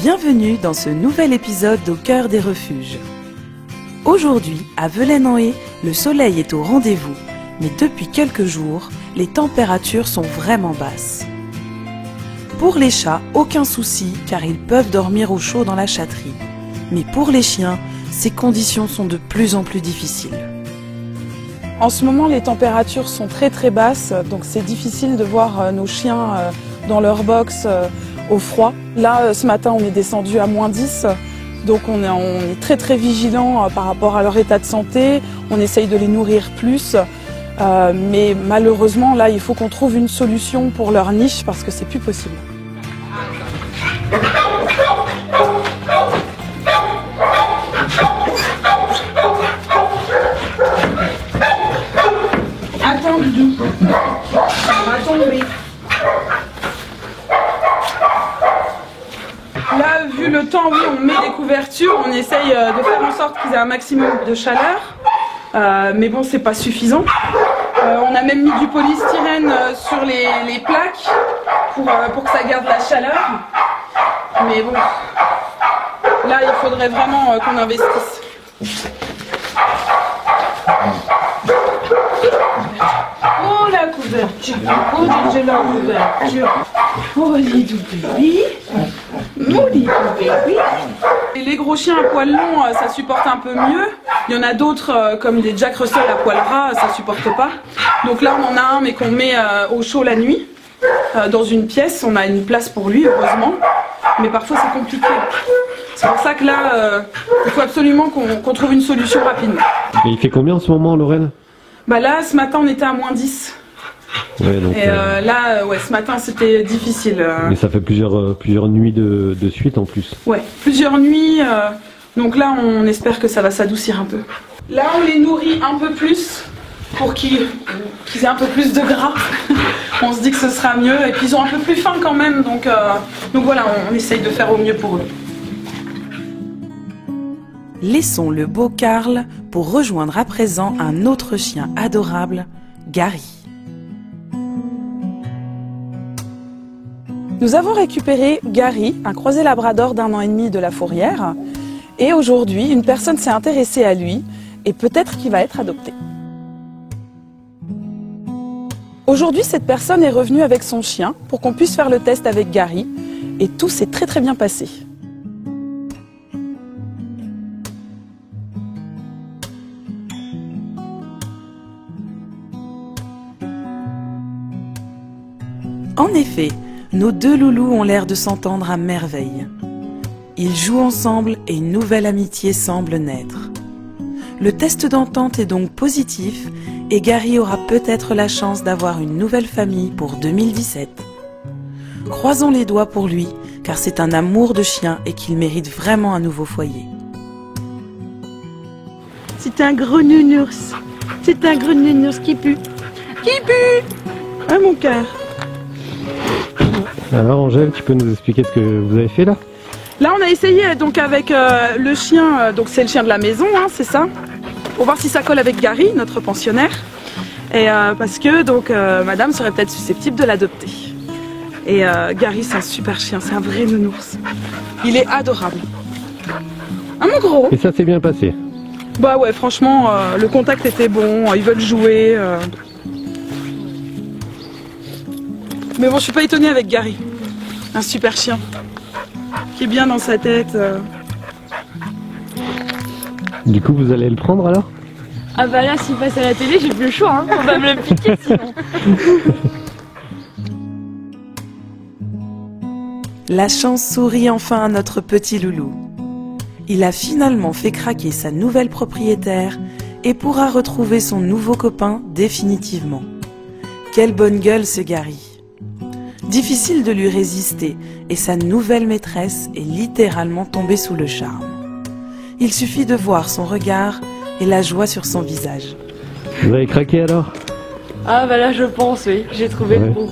Bienvenue dans ce nouvel épisode au cœur des refuges. Aujourd'hui, à Velaine-en-Haye, le soleil est au rendez-vous, mais depuis quelques jours, les températures sont vraiment basses. Pour les chats, aucun souci car ils peuvent dormir au chaud dans la chatterie. Mais pour les chiens, ces conditions sont de plus en plus difficiles. En ce moment, les températures sont très basses, donc c'est difficile de voir nos chiens dans leur box au froid. Là, ce matin, on est descendu à -10, donc on est très vigilant par rapport à leur état de santé. On essaye de les nourrir plus, mais malheureusement, là, il faut qu'on trouve une solution pour leur niche parce que c'est plus possible. Attends, Doudou. Attends, oui. Là, vu le temps, oui, on met des couvertures, on essaye de faire en sorte qu'ils aient un maximum de chaleur, mais bon, c'est pas suffisant. On a même mis du polystyrène sur les plaques pour que ça garde la chaleur, mais bon, là, il faudrait vraiment qu'on investisse. Oh la couverture, oh j'ai la couverture, oh les doux bébés, oh les doux bébés. Et les gros chiens à poils longs, ça supporte un peu mieux. Il y en a d'autres comme des Jack Russell à poils ras, ça supporte pas. Donc là on en a un mais qu'on met au chaud la nuit, dans une pièce, on a une place pour lui heureusement, mais parfois c'est compliqué. C'est pour ça que là, il faut absolument qu'on trouve une solution rapidement. Et il fait combien en ce moment, Lorraine? Bah là, ce matin, on était à -10. Ouais, donc, et là, ouais, ce matin, c'était difficile. Mais ça fait plusieurs nuits de suite en plus. Ouais, plusieurs nuits. Donc là, on espère que ça va s'adoucir un peu. Là, on les nourrit un peu plus pour qu'ils aient un peu plus de gras. On se dit que ce sera mieux. Et puis, ils ont un peu plus faim quand même. Donc voilà, on essaye de faire au mieux pour eux. Laissons le beau Karl pour rejoindre à présent un autre chien adorable, Gary. Nous avons récupéré Gary, un croisé labrador d'1 an et demi de la fourrière. Et aujourd'hui, une personne s'est intéressée à lui et peut-être qu'il va être adopté. Aujourd'hui, cette personne est revenue avec son chien pour qu'on puisse faire le test avec Gary. Et tout s'est très bien passé. En effet, nos deux loulous ont l'air de s'entendre à merveille. Ils jouent ensemble et une nouvelle amitié semble naître. Le test d'entente est donc positif et Gary aura peut-être la chance d'avoir une nouvelle famille pour 2017. Croisons les doigts pour lui, car c'est un amour de chien et qu'il mérite vraiment un nouveau foyer. C'est un gros nounours. C'est un gros nounours qui pue. Qui pue! Ah mon cœur! Alors Angèle, tu peux nous expliquer ce que vous avez fait là? Là on a essayé donc avec le chien, donc c'est le chien de la maison, hein, c'est ça, pour voir si ça colle avec Gary, notre pensionnaire, et parce que donc madame serait peut-être susceptible de l'adopter. Et Gary c'est un super chien, c'est un vrai nounours, il est adorable. Ah mon gros! Et ça s'est bien passé? Bah ouais, franchement le contact était bon, ils veulent jouer. Mais bon, je suis pas étonnée avec Gary. Un super chien. Qui est bien dans sa tête. Du coup, vous allez le prendre alors? Ah bah là, s'il passe à la télé, j'ai plus le choix, hein. On va me le piquer sinon. La chance sourit enfin à notre petit loulou. Il a finalement fait craquer sa nouvelle propriétaire et pourra retrouver son nouveau copain définitivement. Quelle bonne gueule ce Gary! Difficile de lui résister et sa nouvelle maîtresse est littéralement tombée sous le charme. Il suffit de voir son regard et la joie sur son visage. Vous avez craqué alors? Ah bah là, je pense, oui. J'ai trouvé le beau.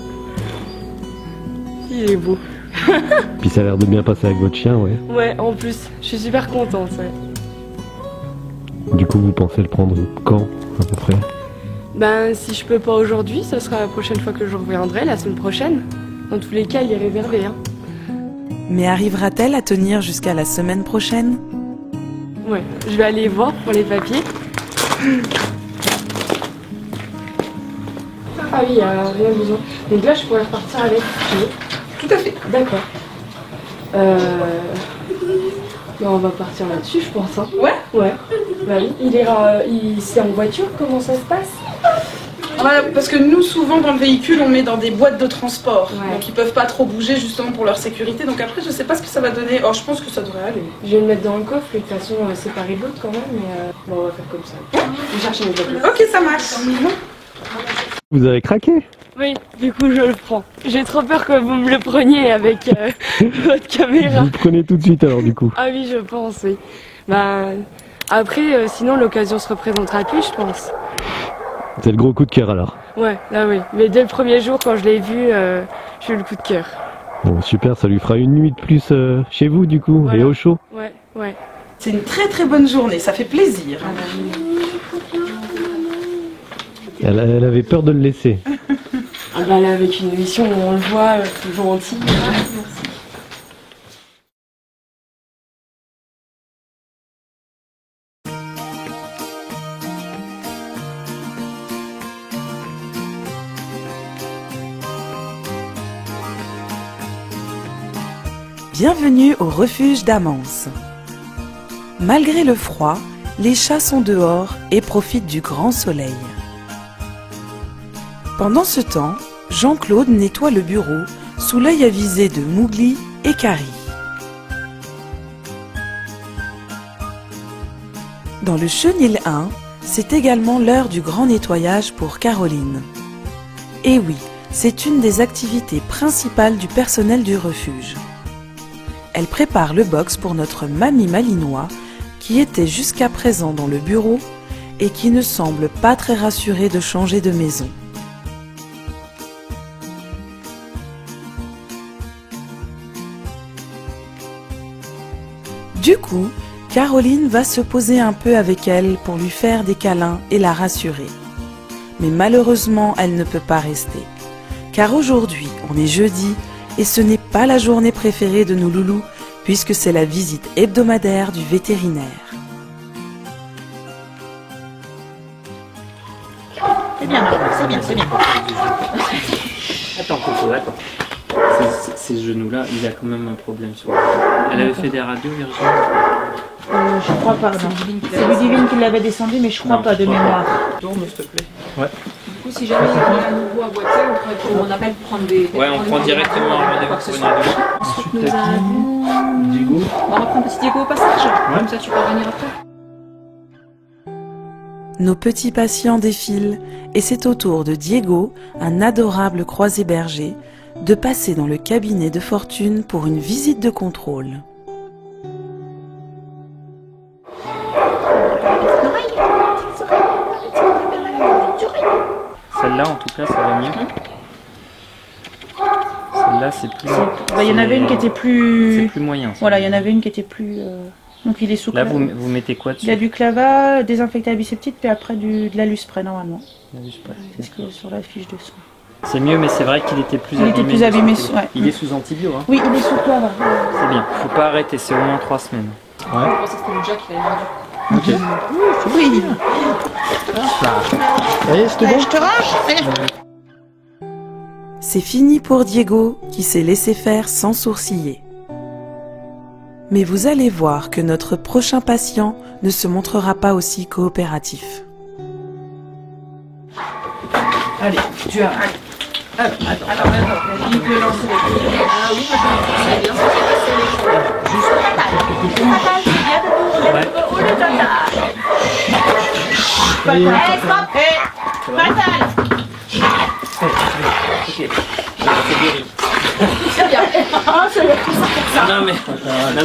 Il est beau. Puis ça a l'air de bien passer avec votre chien, ouais. Ouais, en plus, je suis super contente, ouais. Du coup, vous pensez le prendre quand, à peu près? Ben, si je peux pas aujourd'hui, ça sera la prochaine fois que je reviendrai, la semaine prochaine. Dans tous les cas, il est réservé, hein. Mais arrivera-t-elle à tenir jusqu'à la semaine prochaine? Ouais, je vais aller voir pour les papiers. Ah oui, il n'y a rien besoin. Donc là, je pourrais repartir avec. Tout à fait. D'accord. Bah, on va partir là-dessus, je pense. Hein. Ouais. Ouais. Bah oui. C'est en voiture, comment ça se passe? Parce que nous, souvent, dans le véhicule, on met dans des boîtes de transport. Ouais. Donc, ils peuvent pas trop bouger, justement, pour leur sécurité. Donc après, je sais pas ce que ça va donner. Oh, je pense que ça devrait aller. Je vais le mettre dans le coffre, de toute façon, séparé de l'autre quand même, mais bon, on va faire comme ça. Je vais chercher mes papiers. Ok, ça marche. Vous avez craqué? Oui, du coup, je le prends. J'ai trop peur que vous me le preniez avec votre caméra. Vous le prenez tout de suite alors du coup. Ah oui, je pense, oui. Bah, après, sinon, l'occasion se représentera plus, je pense. C'est le gros coup de cœur alors. Ouais, là oui. Mais dès le premier jour, quand je l'ai vu, j'ai eu le coup de cœur. Bon super, ça lui fera une nuit de plus chez vous du coup, Voilà. et au chaud. Ouais, ouais. C'est une très très bonne journée, ça fait plaisir. Elle avait peur de le laisser. Ah bah là, avec une émission où on le voit, plus gentil. Merci. Bienvenue au refuge d'Amance. Malgré le froid, les chats sont dehors et profitent du grand soleil. Pendant ce temps, Jean-Claude nettoie le bureau sous l'œil avisé de Mowgli et Carrie. Dans le chenil 1, c'est également l'heure du grand nettoyage pour Caroline. Et oui, c'est une des activités principales du personnel du refuge. Elle prépare le box pour notre mamie malinois qui était jusqu'à présent dans le bureau et qui ne semble pas très rassurée de changer de maison. Du coup, Caroline va se poser un peu avec elle pour lui faire des câlins et la rassurer. Mais malheureusement, elle ne peut pas rester. Car aujourd'hui, on est jeudi et ce n'est pas la journée préférée de nos loulous puisque c'est la visite hebdomadaire du vétérinaire. C'est bien, c'est bien, c'est bien. Attends, Coco, attends. Ces genoux-là, il a quand même un problème sur le... Elle avait fait des radios, Virginie? Je crois pas, non. C'est Ludivine qui l'avait descendu, mais je crois pas de mémoire. Tourne, s'il te plaît. Ouais. Du coup, si jamais il y a un nouveau à boiter, on appelle pour prendre des... Ouais, on prend directement un rendez-vous pour une radio. Ensuite, nous avons... Diego. On reprend petit Diego au passage. Comme ça, tu peux revenir après. Nos petits patients défilent et c'est au tour de Diego, un adorable croisé-berger, de passer dans le cabinet de Fortune pour une visite de contrôle. Celle-là, en tout cas, ça va mieux. Celle-là, c'est plus... Il y en avait une qui était plus... C'est plus moyen. Ça. Voilà, il y en avait une qui était plus... Donc il est sous... Là, vous mettez quoi dessus? Il y a du clava, désinfecté à biseptite, puis après de la Luspray normalement. C'est ce qu'il y a sur la fiche de soins. C'est mieux, mais c'est vrai qu'il était plus abîmé. Il était plus abîmé, ouais. Il est sous antibio, hein. Oui, il est sous clava. C'est bien. Faut pas arrêter, c'est au moins 3 semaines. Je pensais que c'était le Jack qui avait vendu. Ok. Oui. Allez, c'était bon. Je te range. C'est fini pour Diego qui s'est laissé faire sans sourciller. Mais vous allez voir que notre prochain patient ne se montrera pas aussi coopératif. Allez, tu as... Alors, attends. Il peut lancer les pieds. Ah oui, c'est bien, ça s'est passé les choses. Juste...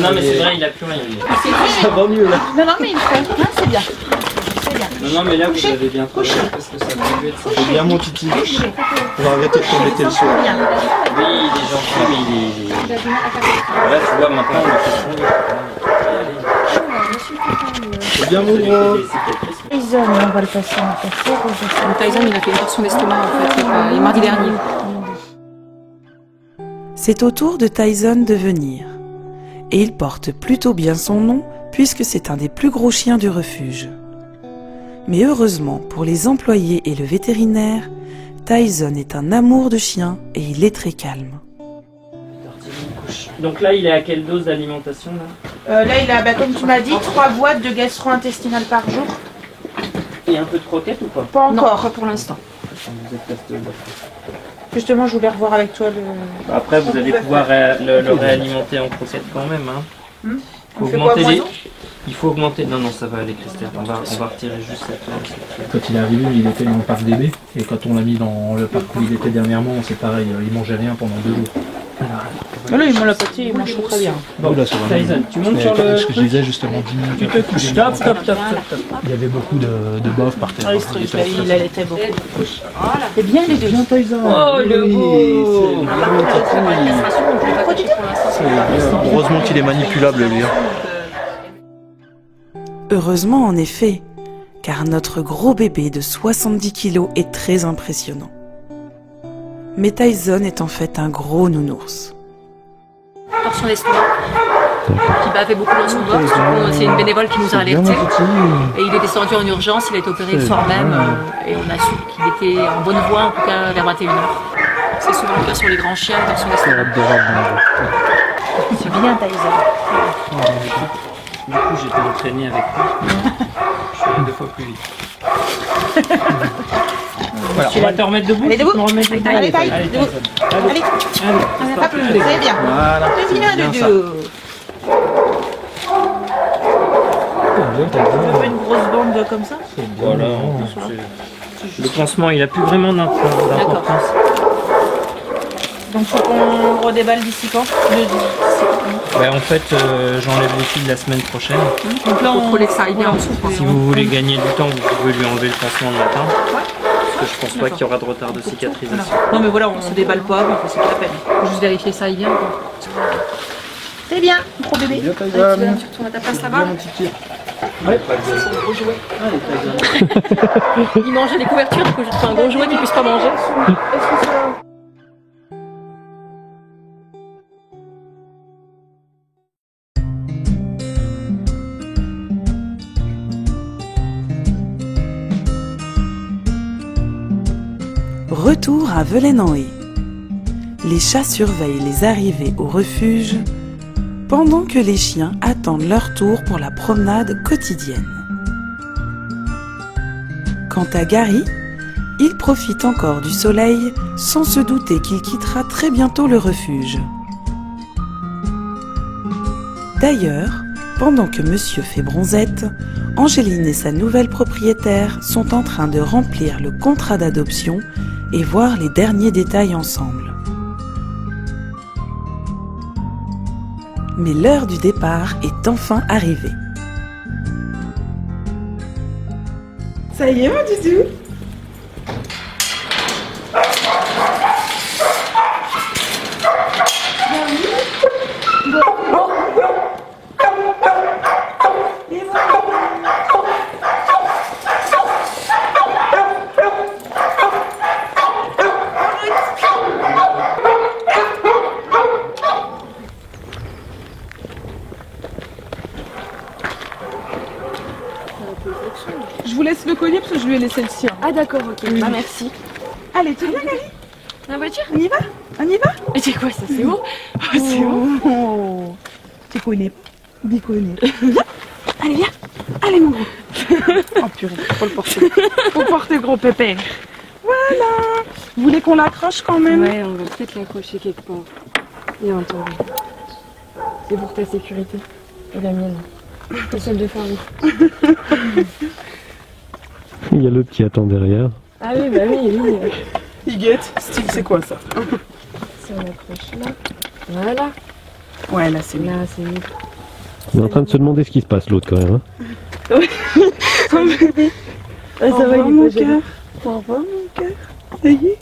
Non, mais c'est vrai, il a plus rien. Ça va mieux là. Non, mais il fait. Non, c'est bien. Non, mais là, vous avez bien trouvé parce que ça peut être ça. C'est bien mon titi. On va arrêter de t'embêter le soir. Oui, il est gentil, mais il est... Là, tu vois, maintenant, on a fait C'est bien mon gros. Tyson, on va le passer en café. Tyson, il a fait une torsion d'estomac en fait, mardi dernier. C'est au tour de Tyson de venir. Et il porte plutôt bien son nom puisque c'est un des plus gros chiens du refuge. Mais heureusement pour les employés et le vétérinaire, Tyson est un amour de chien et il est très calme. Donc là, il est à quelle dose d'alimentation là? Là, il a, comme tu m'as dit, 3 boîtes de gastro-intestinal par jour. Il y a un peu de croquettes ou pas? Pas encore. Non, pas pour l'instant. Vous êtes resté au bas. Justement, je voulais revoir avec toi le... Après, vous allez pouvoir le réalimenter en croquettes quand même. Hein. On fait quoi, moineau? Il faut augmenter. Non, non, ça va aller, Christelle. On va retirer juste cette. Quand il est arrivé, il était dans le parc DB. Et quand on l'a mis dans le parc où il était dernièrement, c'est pareil, il mangeait rien pendant 2 jours. Là, il mange la pâté, il mange très bien. Bon, là, ça va. Tyson, tu montes sur le. Ce que je disais justement, 10 minutes. Tu te couches. Stop, stop, stop, stop. Il y avait beaucoup de bofs par terre. Il allaitait beaucoup. C'est bien les deux. Oh, le beau. Heureusement qu'il est manipulable, lui. Heureusement en effet, car notre gros bébé de 70 kilos est très impressionnant. Mais Tyson est en fait un gros nounours. Torsion d'estomac, qui bavait beaucoup dans son box. C'est une bénévole qui nous a alertés. Et il est descendu en urgence, il a été opéré le soir même. Et on a su qu'il était en bonne voie, en tout cas vers 21h. C'est souvent le cas sur les grands chiens, torsion d'estomac. C'est bien, Tyson. Du coup, j'étais entraîné avec lui. Je suis allé 2 fois plus vite. Voilà, on va te remettre debout. Allez, debout. Allez, Allez, debout. Allez, hop, c'est bien. Voilà. C'est bien, Doudou. On fait une grosse bande comme ça. Voilà, le pansement, il a plus vraiment d'importance. Donc faut qu'on redéballe d'ici quand? Ouais, en fait, j'enlève les fils la semaine prochaine. Donc là, on relève ça aille bien en dessous. Si vous voulez gagner du temps, vous pouvez lui enlever le pansement le matin. Parce que je pense pas qu'il y aura de retard de cicatrisation. Non mais voilà, on se déballe pas, mais c'est pas la peine. Faut juste vérifier ça aille bien. C'est bien, gros bébé. Bien, Tu Tyson. retournes à ta place là-bas. Mon petit. C'est un gros jouet. Il mangeait les couvertures, du coup je te fais un gros jouet qu'il puisse pas manger. Retour à Velaine-en-Haye. Les chats surveillent les arrivées au refuge pendant que les chiens attendent leur tour pour la promenade quotidienne. Quant à Gary, il profite encore du soleil sans se douter qu'il quittera très bientôt le refuge. D'ailleurs, pendant que monsieur fait bronzette, Angéline et sa nouvelle propriétaire sont en train de remplir le contrat d'adoption et voir les derniers détails ensemble. Mais l'heure du départ est enfin arrivée. Ça y est, mon Doudou. Je vous laisse le collier parce que je lui ai laissé le sien. Ah d'accord, ok. Bah merci. Allez, tu viens, Gary? La voiture? On y va? On y va? Et c'est quoi ça? C'est haut? C'est haut. Oh, tu connais. Tu connais. Viens. Allez, viens. Allez, mon gros. Oh purée, faut le porter. Faut porter le gros pépère. Voilà. Vous voulez qu'on l'accroche quand même? Ouais, on va peut-être l'accrocher quelque part. Et un temps. C'est pour ta sécurité. Et la mienne. Et celle de Farouk. Il y a l'autre qui attend derrière. Ah oui, bah oui. Il guette. Style, c'est quoi ça? Si on accroche là. Voilà. Ouais, là, c'est bien. Là, c'est mieux. Il est en train de se demander ce qui se passe l'autre quand même. Hein. Au revoir, mon cœur. Au revoir, mon cœur. Ça y est.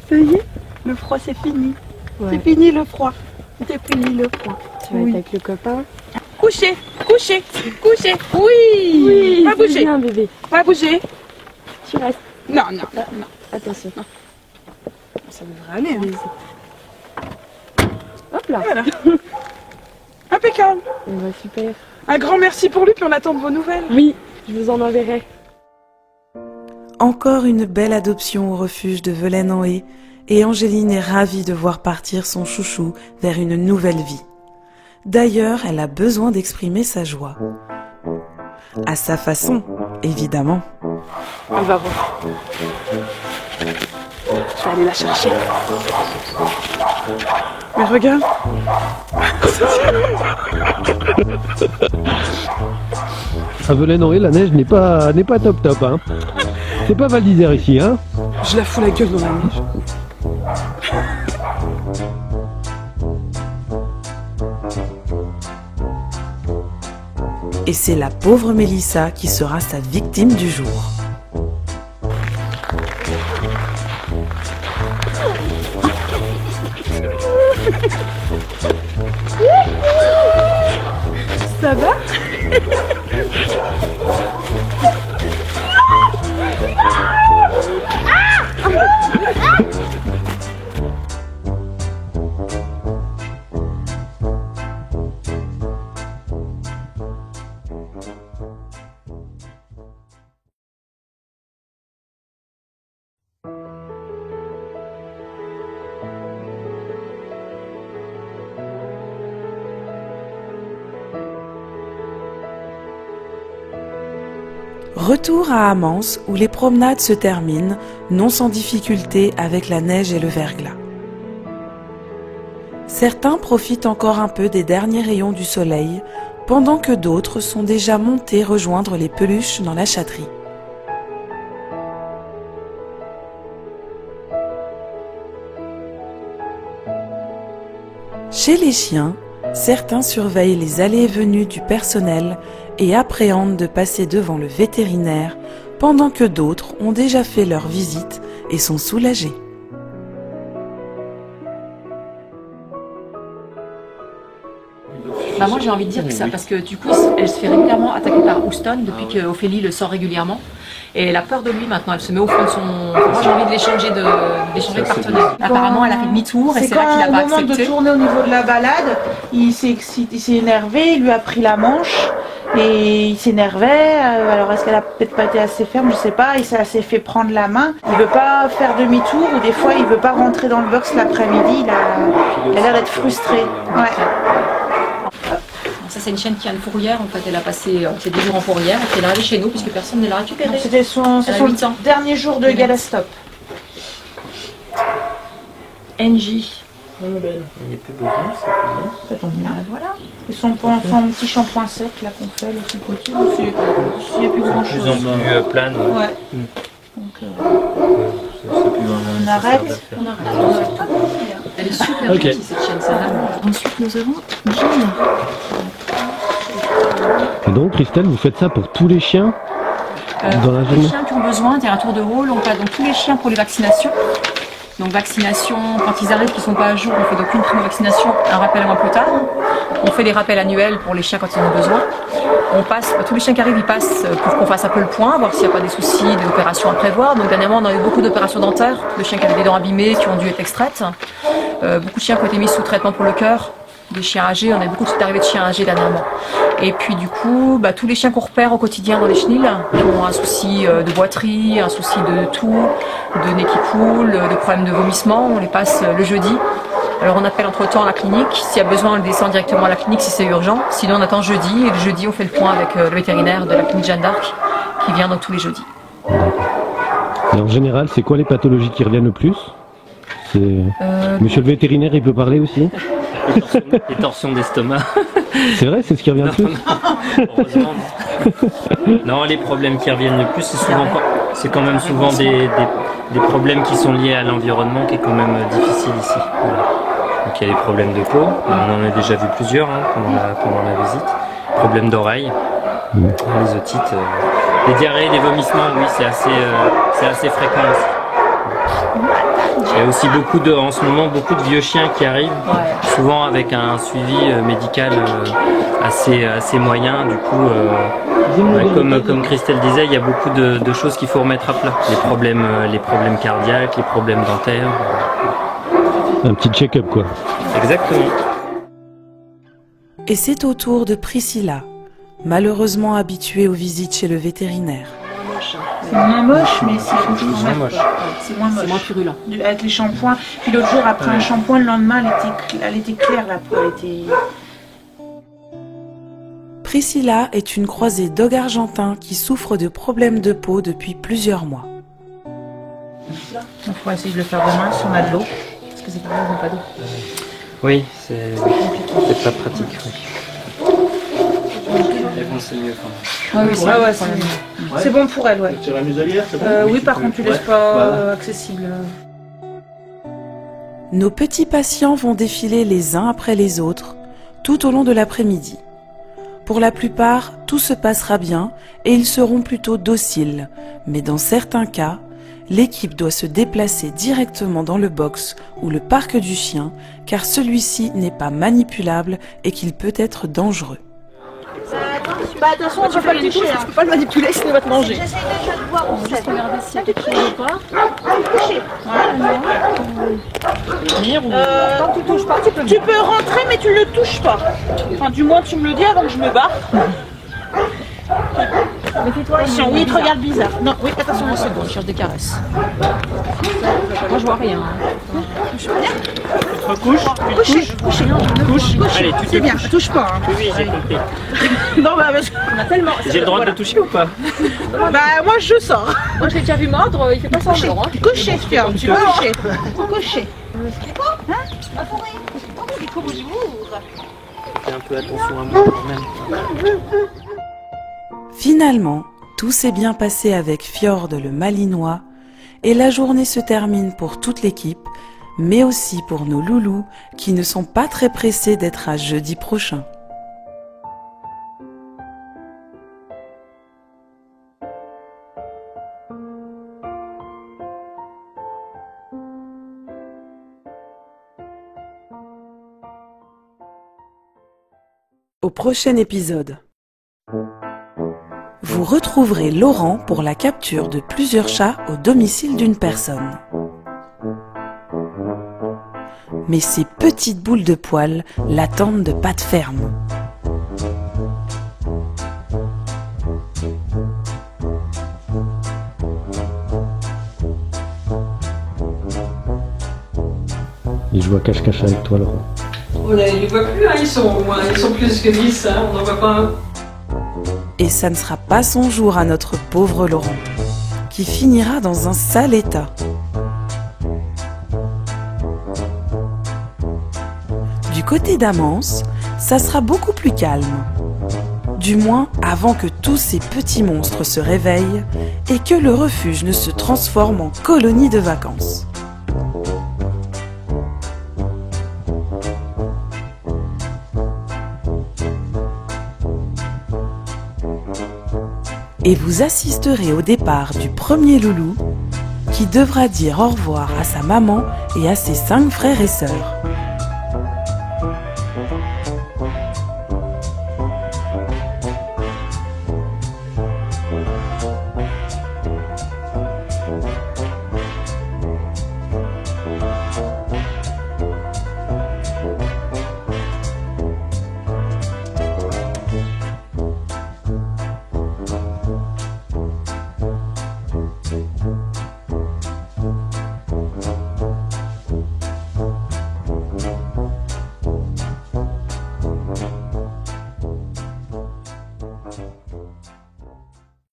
Ça y est. Le froid, c'est fini. Ouais. C'est fini le froid. C'est fini le froid. Tu vas être avec le copain. Coucher, coucher, coucher. Oui. Oui, Pas bouger. bien, bébé. Pas bouger. Tu restes. Non, non, non. Attention. Ça devrait aller. Hein. Hop là. Voilà. Impeccable. Et bah super. Un grand merci pour lui, puis on attend de vos nouvelles. Oui, je vous en enverrai. Encore une belle adoption au refuge de Velaine-en-Haye et Angéline est ravie de voir partir son chouchou vers une nouvelle vie. D'ailleurs, elle a besoin d'exprimer sa joie. À sa façon, évidemment. On va voir. Je vais aller la chercher. Mais regarde. À Velaine-en-Haye, la neige n'est pas top top, hein. C'est pas Val d'Isère ici, hein. Je la fous la gueule dans la neige. Et c'est la pauvre Mélissa qui sera sa victime du jour. Ça va? Retour à Amance où les promenades se terminent, non sans difficulté avec la neige et le verglas. Certains profitent encore un peu des derniers rayons du soleil, pendant que d'autres sont déjà montés rejoindre les peluches dans la chatterie. Chez les chiens, certains surveillent les allées et venues du personnel et appréhendent de passer devant le vétérinaire, pendant que d'autres ont déjà fait leur visite et sont soulagés. Bah moi j'ai envie de dire que ça, parce que du coup elle se fait régulièrement attaquer par Houston depuis qu'Ophélie le sort régulièrement. Et elle a peur de lui maintenant, elle se met au fond de son... Moi j'ai envie de l'échanger de partenaire. Apparemment elle a fait demi-tour et c'est là qu'il a pas accepté. Au moment de tourner au niveau de la balade, il s'est excité, il s'est énervé, il lui a pris la manche et il s'énervait. Alors est-ce qu'elle a peut-être pas été assez ferme, je sais pas, et ça s'est fait prendre la main. Il veut pas faire demi-tour ou des fois il veut pas rentrer dans le box l'après-midi, il a l'air d'être frustré. Ouais. Ça c'est une chienne qui a une fourrière, en fait elle a passé ses 10 jours en fourrière et puis elle est arrivée chez nous puisque personne ne l'a récupérée. C'était son dernier jour de gala stop. NJ. Il n'est plus besoin, c'est plus bien. Voilà. Et son petit shampoing sec là qu'on fait, le petit côté, il n'y a plus grand chose. De plus en plus plane. Ouais. Donc on arrête. Elle est super gentille cette chienne, ça va. Ensuite nous avons Jeanne. Et donc Christelle, vous faites ça pour tous les chiens dans la journée? Les chiens qui ont besoin, il y a un tour de rôle, on passe donc tous les chiens pour les vaccinations. Donc vaccination, quand ils arrivent, qu'ils ne sont pas à jour, on fait donc une primo-vaccination, un rappel un mois plus tard. On fait des rappels annuels pour les chiens quand ils en ont besoin. On passe, tous les chiens qui arrivent, ils passent pour qu'on fasse un peu le point, voir s'il n'y a pas des soucis, des opérations à prévoir. Donc dernièrement, on a eu beaucoup d'opérations dentaires, de chiens qui avaient des dents abîmées, qui ont dû être extraites. Beaucoup de chiens qui ont été mis sous traitement pour le cœur, des chiens âgés, on a eu beaucoup d'arrivées de chiens âgés dernièrement. Et puis du coup, tous les chiens qu'on repère au quotidien dans les chenils, qui ont un souci de boiterie, un souci de toux, de nez qui coule, de problèmes de vomissement, on les passe le jeudi. Alors on appelle entre-temps à la clinique, s'il y a besoin on le descend directement à la clinique si c'est urgent, sinon on attend jeudi, et le jeudi on fait le point avec le vétérinaire de la clinique Jeanne d'Arc, qui vient donc tous les jeudis. Et en général, c'est quoi les pathologies qui reviennent le plus? Monsieur le vétérinaire, il peut parler aussi? Les torsions d'estomac. C'est vrai, c'est ce qui revient le plus? Heureusement. Non, les problèmes qui reviennent le plus, c'est quand même souvent des problèmes qui sont liés à l'environnement qui est quand même difficile ici. Voilà. Donc il y a des problèmes de peau, on en a déjà vu plusieurs pendant la visite. Problèmes d'oreille, les otites, les diarrhées, les vomissements, oui, c'est assez fréquent aussi. Il y a aussi en ce moment beaucoup de vieux chiens qui arrivent, souvent avec un suivi médical assez moyen. Du coup, comme Christelle disait, il y a beaucoup de choses qu'il faut remettre à plat. Les problèmes cardiaques, les problèmes dentaires. Un petit check-up quoi. Exactement. Et c'est au tour de Priscilla, malheureusement habituée aux visites chez le vétérinaire. C'est moins moche, mais c'est moins moche. C'est moins moche. C'est moins purulent. Avec les shampoings. Puis l'autre jour, après un shampoing, le lendemain, elle était claire, la peau. Elle était... Priscilla est une croisée dog argentin qui souffre de problèmes de peau depuis plusieurs mois. On pourrait essayer de le faire demain si on a de l'eau. Parce que c'est pareil, on n'a pas d'eau. Oui, c'est pas pratique. Oui. Mais bon, c'est mieux quand même. Ah oui, c'est bon pour elle, ouais. La muselière, c'est bon? Oui, par contre, tu laisses pas accessible. Nos petits patients vont défiler les uns après les autres tout au long de l'après-midi. Pour la plupart, tout se passera bien et ils seront plutôt dociles, mais dans certains cas, l'équipe doit se déplacer directement dans le box ou le parc du chien car celui-ci n'est pas manipulable et qu'il peut être dangereux. Bah attention, tu peux pas le toucher. Tu peux pas le manipuler, sinon il va te manger. J'essaie déjà de voir. On va juste regarder s'il y a quelque chose ou pas. Toucher. Tant que tu touches pas, tu peux. Tu peux rentrer, mais tu le touches pas. Enfin, du moins, tu me le dis avant que je me barre. Méfie-toi, Attention, oui, il te regarde bizarre. Non, oui, attention. Une seconde, je cherche des caresses. Moi je vois rien. Recouche, Allez, tu te C'est bien, couches. touche pas. Hein. Oui, j'ai compris. Non, bah, parce que... On a tellement. J'ai le droit de le toucher ou pas? bah moi, je sors. Moi je l'ai déjà vu mordre, il fait pas semblant. Hein. Coucher, Fior, tu peux coucher. Coucher. Fais un peu attention à moi quand même. Finalement, tout s'est bien passé avec Fjord le Malinois et la journée se termine pour toute l'équipe, mais aussi pour nos loulous qui ne sont pas très pressés d'être à jeudi prochain. Au prochain épisode, vous retrouverez Laurent pour la capture de plusieurs chats au domicile d'une personne. Mais ces petites boules de poils l'attendent de pattes fermes. Il joue à cache-cache avec toi, Laurent. On ne les voit plus, hein, ils sont plus que 10, hein, on n'en voit pas un. Et ça ne sera pas son jour à notre pauvre Laurent, qui finira dans un sale état. Du côté d'Amance, ça sera beaucoup plus calme. Du moins avant que tous ces petits monstres se réveillent et que le refuge ne se transforme en colonie de vacances. Et vous assisterez au départ du premier loulou qui devra dire au revoir à sa maman et à ses 5 frères et sœurs.